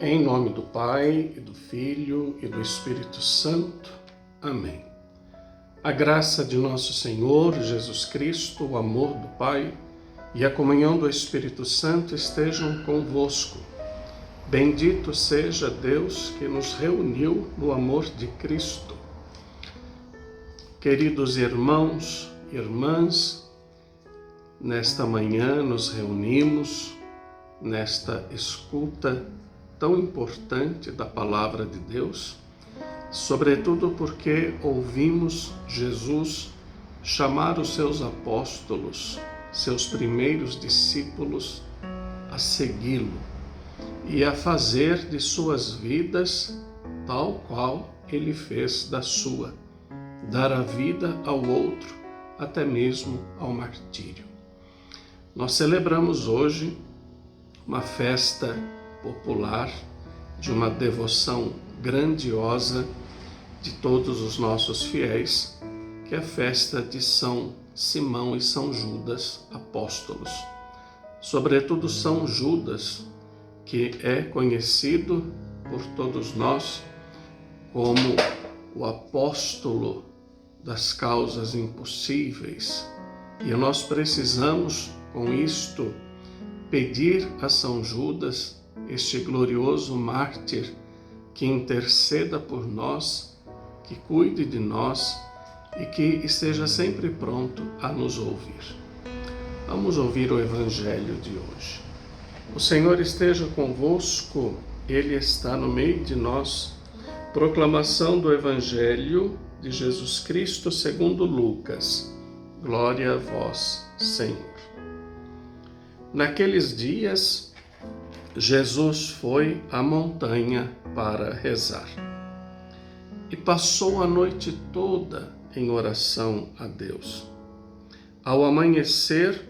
Em nome do Pai, e do Filho, e do Espírito Santo. Amém. A graça de nosso Senhor Jesus Cristo, o amor do Pai e a comunhão do Espírito Santo estejam convosco. Bendito seja Deus que nos reuniu no amor de Cristo. Queridos irmãos e irmãs, nesta manhã nos reunimos nesta escuta tão importante da Palavra de Deus, sobretudo porque ouvimos Jesus chamar os seus apóstolos, seus primeiros discípulos, a segui-lo e a fazer de suas vidas tal qual ele fez da sua, dar a vida ao outro, até mesmo ao martírio. Nós celebramos hoje uma festa popular, de uma devoção grandiosa de todos os nossos fiéis, que é a festa de São Simão e São Judas, apóstolos. Sobretudo São Judas, que é conhecido por todos nós como o apóstolo das causas impossíveis. E nós precisamos, com isto, pedir a São Judas, este glorioso mártir, que interceda por nós, que cuide de nós e que esteja sempre pronto a nos ouvir. Vamos ouvir o Evangelho de hoje. O Senhor esteja convosco, Ele está no meio de nós. Proclamação do Evangelho de Jesus Cristo segundo Lucas. Glória a vós, Senhor. Naqueles dias, Jesus foi à montanha para rezar e passou a noite toda em oração a Deus. Ao amanhecer,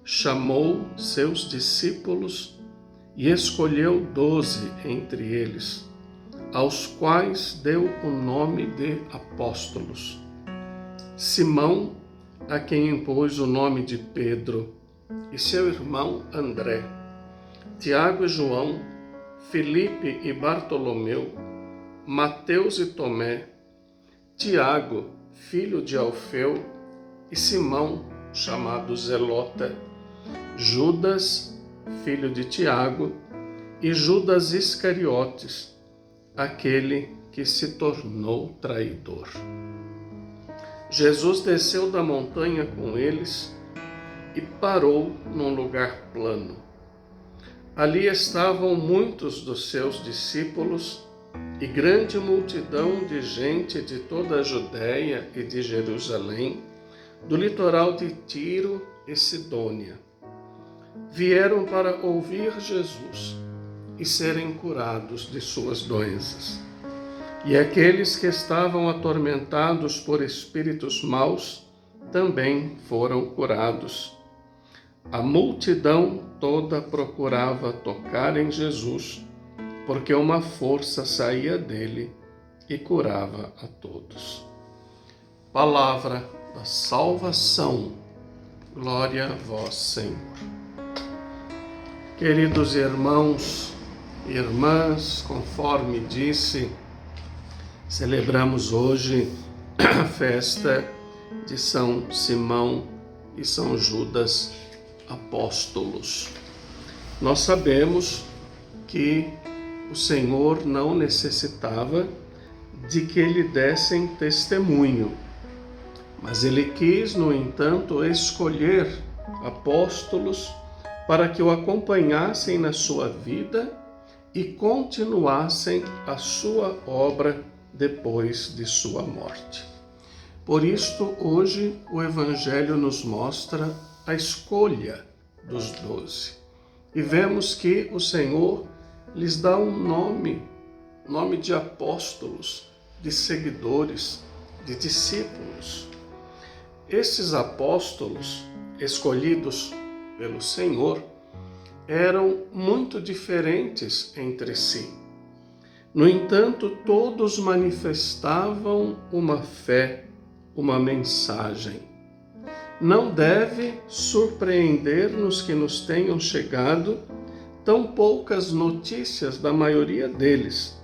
chamou seus discípulos e escolheu 12 entre eles, aos quais deu o nome de apóstolos. Simão, a quem impôs o nome de Pedro, e seu irmão André, Tiago e João, Filipe e Bartolomeu, Mateus e Tomé, Tiago, filho de Alfeu, e Simão, chamado Zelota, Judas, filho de Tiago, e Judas Iscariotes, aquele que se tornou traidor. Jesus desceu da montanha com eles e parou num lugar plano. Ali estavam muitos dos seus discípulos e grande multidão de gente de toda a Judéia e de Jerusalém, do litoral de Tiro e Sidônia. Vieram para ouvir Jesus e serem curados de suas doenças. E aqueles que estavam atormentados por espíritos maus também foram curados. A multidão toda procurava tocar em Jesus, porque uma força saía dele e curava a todos. Palavra da salvação. Glória a vós, Senhor. Queridos irmãos e irmãs, conforme disse, celebramos hoje a festa de São Simão e São Judas, apóstolos. Nós sabemos que o Senhor não necessitava de que lhe dessem testemunho, mas ele quis, no entanto, escolher apóstolos para que o acompanhassem na sua vida e continuassem a sua obra depois de sua morte. Por isto, hoje, o Evangelho nos mostra a escolha dos 12. E vemos que o Senhor lhes dá um nome de apóstolos, de seguidores, de discípulos. Esses apóstolos, escolhidos pelo Senhor, eram muito diferentes entre si. No entanto, todos manifestavam uma fé, uma mensagem. Não deve surpreender-nos que nos tenham chegado tão poucas notícias da maioria deles,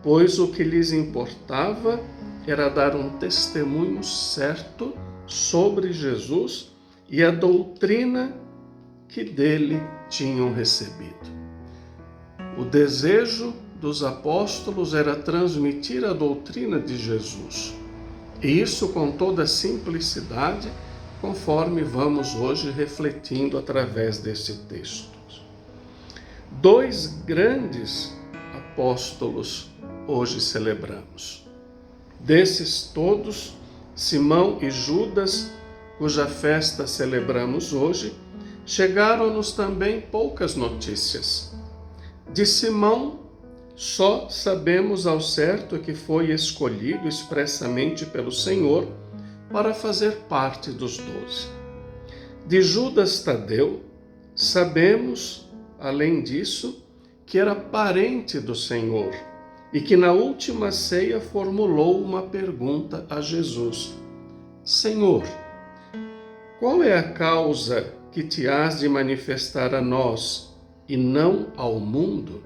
pois o que lhes importava era dar um testemunho certo sobre Jesus e a doutrina que dele tinham recebido. O desejo dos apóstolos era transmitir a doutrina de Jesus, e isso com toda simplicidade, conforme vamos hoje refletindo através desse texto. Dois grandes apóstolos hoje celebramos. Desses todos, Simão e Judas, cuja festa celebramos hoje, chegaram-nos também poucas notícias. De Simão, só sabemos ao certo que foi escolhido expressamente pelo Senhor para fazer parte dos 12. De Judas Tadeu, sabemos, além disso, que era parente do Senhor e que na última ceia formulou uma pergunta a Jesus: Senhor, qual é a causa que te has de manifestar a nós e não ao mundo?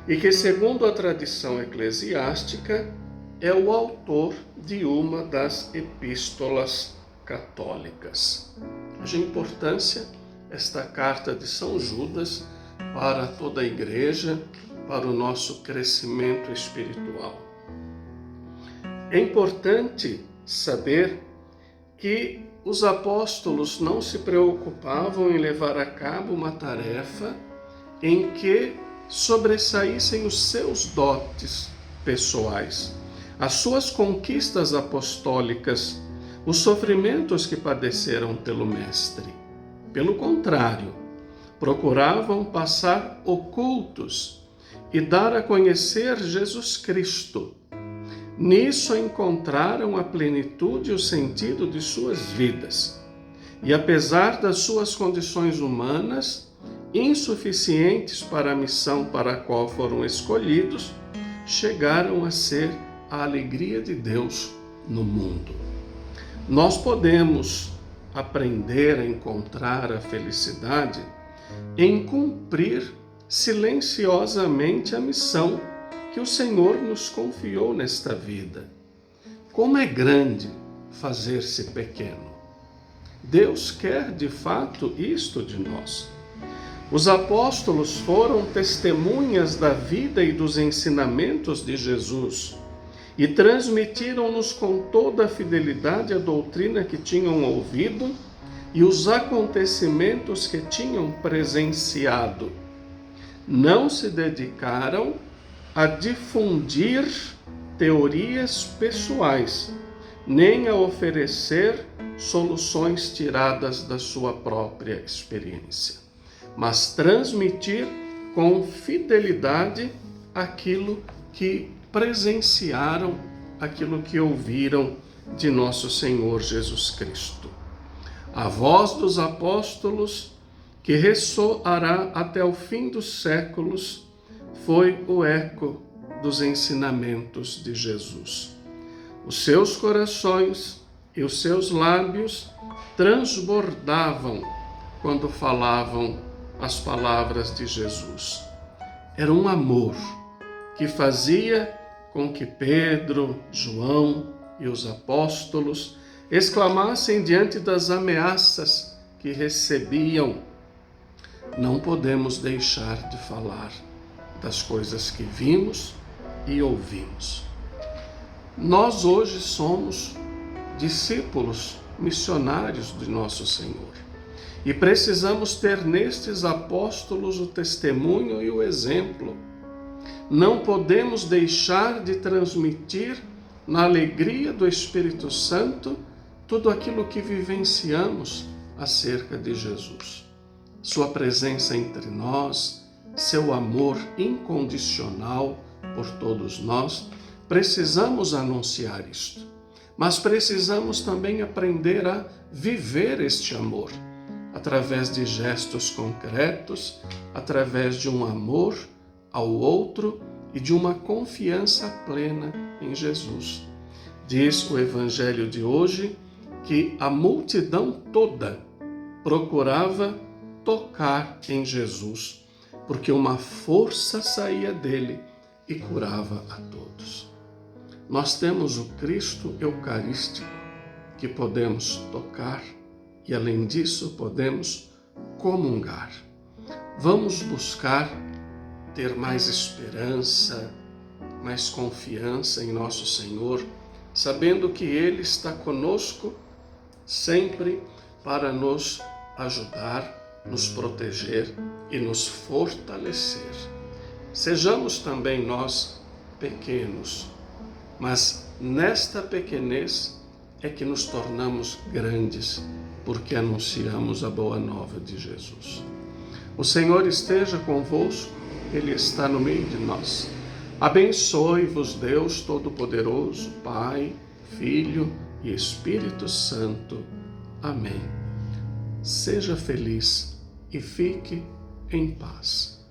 E que, segundo a tradição eclesiástica, é o autor de uma das epístolas católicas. Veja a importância esta carta de São Judas para toda a igreja, para o nosso crescimento espiritual. É importante saber que os apóstolos não se preocupavam em levar a cabo uma tarefa em que sobressaíssem os seus dotes pessoais, as suas conquistas apostólicas, os sofrimentos que padeceram pelo Mestre. Pelo contrário, procuravam passar ocultos e dar a conhecer Jesus Cristo. Nisso encontraram a plenitude e o sentido de suas vidas. E apesar das suas condições humanas, insuficientes para a missão para a qual foram escolhidos, chegaram a ser a alegria de Deus no mundo. Nós podemos aprender a encontrar a felicidade em cumprir silenciosamente a missão que o Senhor nos confiou nesta vida. Como é grande fazer-se pequeno. Deus quer de fato isto de nós. Os apóstolos foram testemunhas da vida e dos ensinamentos de Jesus e transmitiram-nos com toda a fidelidade a doutrina que tinham ouvido e os acontecimentos que tinham presenciado. Não se dedicaram a difundir teorias pessoais, nem a oferecer soluções tiradas da sua própria experiência, mas transmitir com fidelidade aquilo que presenciaram, aquilo que ouviram de nosso Senhor Jesus Cristo. A voz dos apóstolos, que ressoará até o fim dos séculos, foi o eco dos ensinamentos de Jesus. Os seus corações e os seus lábios transbordavam quando falavam as palavras de Jesus. Era um amor que fazia com que Pedro, João e os apóstolos exclamassem diante das ameaças que recebiam: não podemos deixar de falar das coisas que vimos e ouvimos. Nós hoje somos discípulos missionários de nosso Senhor e precisamos ter nestes apóstolos o testemunho e o exemplo. Não podemos deixar de transmitir na alegria do Espírito Santo tudo aquilo que vivenciamos acerca de Jesus. Sua presença entre nós, seu amor incondicional por todos nós, precisamos anunciar isto. Mas precisamos também aprender a viver este amor, através de gestos concretos, através de um amor ao outro e de uma confiança plena em Jesus. Diz o Evangelho de hoje que a multidão toda procurava tocar em Jesus, porque uma força saía dele e curava a todos. Nós temos o Cristo Eucarístico que podemos tocar e, além disso, podemos comungar. Vamos buscar ter mais esperança, mais confiança em nosso Senhor, sabendo que Ele está conosco sempre para nos ajudar, nos proteger e nos fortalecer. Sejamos também nós pequenos, mas nesta pequenez é que nos tornamos grandes, porque anunciamos a boa nova de Jesus. O Senhor esteja convosco, Ele está no meio de nós. Abençoe-vos Deus Todo-Poderoso, Pai, Filho e Espírito Santo. Amém. Seja feliz e fique em paz.